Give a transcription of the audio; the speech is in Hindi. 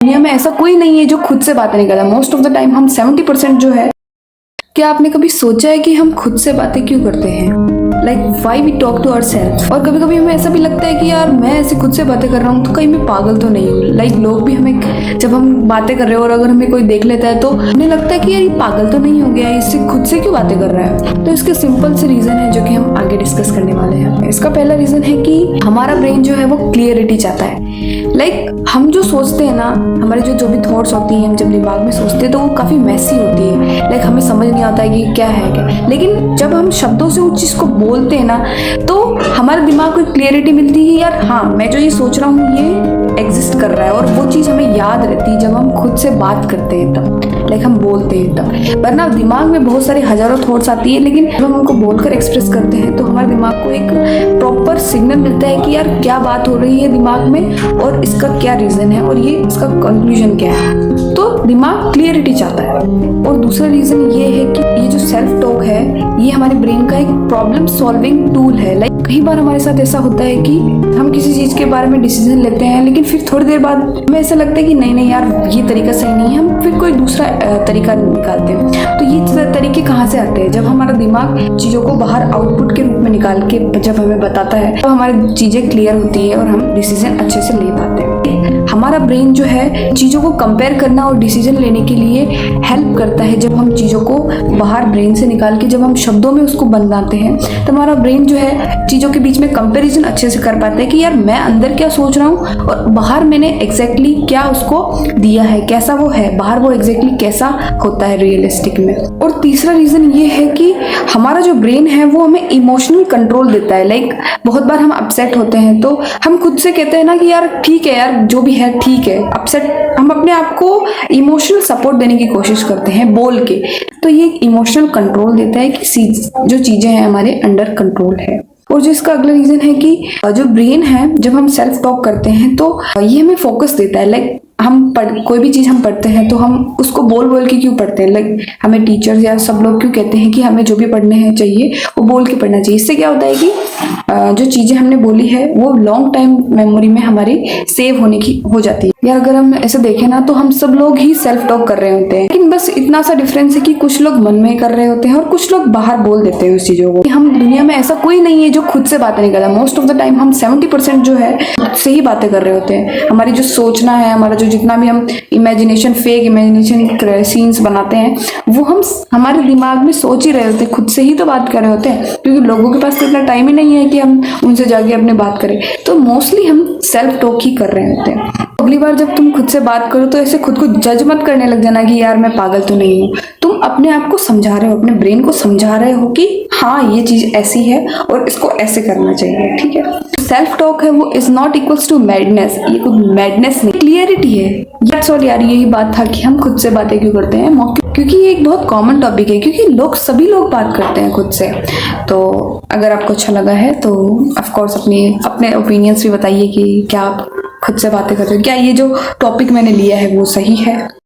दुनिया में ऐसा कोई नहीं है जो खुद से बातें नहीं करता। मोस्ट ऑफ द टाइम हम 70% जो है। क्या आपने कभी सोचा है कि हम खुद से बातें क्यों करते हैं? Like why we talk to our self. और कभी कभी हमें ऐसा भी लगता है कि यार मैं ऐसे खुद से बातें कर रहा हूँ तो कहीं मैं पागल तो नहीं हूँ। लाइक लोग भी हमें, जब हम बातें कर रहे हो और अगर हमें कोई देख लेता है तो हमें लगता है कि यार ये पागल तो नहीं हो गया, इससे खुद से क्यों बातें कर रहा है। तो इसके सिंपल से रीजन है जो कि हम आगे डिस्कस करने वाले हैं। इसका पहला रीजन है कि हमारा ब्रेन जो है वो क्लियरिटी चाहता है। लाइक हम जो सोचते हैं ना, हमारी जो भी थॉट्स होती हैं, हम जब दिमाग में सोचते हैं तो वो काफ़ी मैसी होती है। लाइक हमें समझ नहीं आता है कि क्या है क्या। लेकिन जब हम शब्दों से उस चीज़ को बोलते हैं ना तो हमारे दिमाग को क्लियरिटी मिलती है, यार हाँ मैं जो ये सोच रहा हूँ ये एग्जिस्ट कर रहा है। और वो चीज़ हमें याद रहती है जब हम खुद से बात करते हैं तब, लाइक हम बोलते हैं तब। वरना दिमाग में बहुत सारी हजारों थॉट्स आती है, लेकिन जब हम उनको बोलकर एक्सप्रेस करते हैं तो हमारे दिमाग को एक प्रॉपर सिग्नल मिलता है कि यार क्या बात हो रही है दिमाग में और इसका क्या रीज़न है और ये इसका कंक्लूजन क्या है। तो दिमाग क्लियरिटी चाहता है। और दूसरा रीज़न ये है कि ये जो सेल्फ टॉक है ये हमारे ब्रेन का एक प्रॉब्लम सॉल्विंग टूल है। लाइक कई बार हमारे साथ ऐसा होता है कि हम किसी चीज़ के बारे में डिसीजन लेते हैं, लेकिन फिर थोड़ी देर बाद हमें ऐसा लगता है कि नहीं यार ये तरीका सही नहीं है, हम फिर कोई दूसरा तरीका निकालते हैं। तो ये तरीके कहाँ से आते हैं? जब हमारा दिमाग चीज़ों को बाहर आउटपुट के रूप में निकाल के जब हमें बताता है तो हमारी चीज़ें क्लियर होती है और हम डिसीजन अच्छे से ले पाते हैं। हमारा ब्रेन जो है चीज़ों को कंपेयर करना और डिसीजन लेने के लिए हेल्प करता है। जब हम चीज़ों को बाहर ब्रेन से निकाल के जब हम शब्दों में उसको बनाते हैं तो हमारा ब्रेन जो है चीज़ों के बीच में कंपैरिजन अच्छे से कर पाता है कि यार मैं अंदर क्या सोच रहा हूँ और बाहर मैंने एग्जैक्टली क्या उसको दिया है, कैसा वो है बाहर, वो एग्जैक्टली कैसा होता है रियलिस्टिक में। और तीसरा रीज़न ये है कि हमारा जो ब्रेन है वो हमें इमोशनल कंट्रोल देता है। लाइक बहुत बार हम अपसेट होते हैं तो हम खुद से कहते हैं ना कि यार ठीक है यार जो भी है ठीक है। अपसेट हम अपने आप को इमोशनल सपोर्ट देने की कोशिश करते हैं बोल के। तो ये इमोशनल कंट्रोल देता है कि जो चीज़ें हैं हमारे अंडर कंट्रोल है। और जो इसका अगला रीज़न है कि जो ब्रेन है जब हम सेल्फ टॉक करते हैं तो ये हमें फोकस देता है। लाइक हम कोई भी चीज़ हम पढ़ते हैं तो हम उसको बोल बोल के क्यों पढ़ते हैं। लाइक हमें टीचर्स या सब लोग क्यों कहते हैं कि हमें जो भी पढ़ने हैं चाहिए वो बोल के पढ़ना चाहिए। इससे क्या होता है कि जो चीज़ें हमने बोली है वो लॉन्ग टाइम मेमोरी में हमारी सेव होने की हो जाती है। या अगर हम ऐसे देखें ना तो हम सब लोग ही सेल्फ टॉक कर रहे होते हैं, लेकिन बस इतना सा डिफरेंस है कि कुछ लोग मन में कर रहे होते हैं और कुछ लोग बाहर बोल देते हैं उस चीज़ों को। हम दुनिया में ऐसा कोई नहीं है जो खुद से बातें नहीं करता। मोस्ट ऑफ द टाइम हम 70% जो है खुद से ही बातें कर रहे होते हैं। हमारी जो सोचना है, हमारा जो जितना भी हम इमेजिनेशन फेक इमेजिनेशन सीन्स बनाते हैं वो हम हमारे दिमाग में सोच ही रहे होते हैं, खुद से ही तो बात कर रहे होते हैं, क्योंकि लोगों के पास तो इतना टाइम ही नहीं है कि हम उनसे जाके अपनी बात करें। तो मोस्टली हम सेल्फ टॉक ही कर रहे होते हैं। अगली बार जब तुम खुद से बात करो तो ऐसे खुद को जज मत करने लग जाना कि यार मैं पागल तो नहीं हूँ। तुम अपने आप को समझा रहे हो, अपने ब्रेन को समझा रहे हो कि हाँ ये चीज़ ऐसी है और इसको ऐसे करना चाहिए, ठीक है। सेल्फ टॉक है वो is not equals to madness. ये कोई मैडनेस नहीं, क्लियरिटी है। दैट्स ऑल यार, यही बात था कि हम खुद से बातें क्यों करते हैं, क्योंकि ये एक बहुत कॉमन टॉपिक है, क्योंकि सभी लोग बात करते हैं खुद से। तो अगर आपको अच्छा लगा है तो ऑफ कोर्स अपने ओपिनियंस भी बताइए कि क्या आप खुद से बातें करते हो, क्या ये जो टॉपिक मैंने लिया है वो सही है।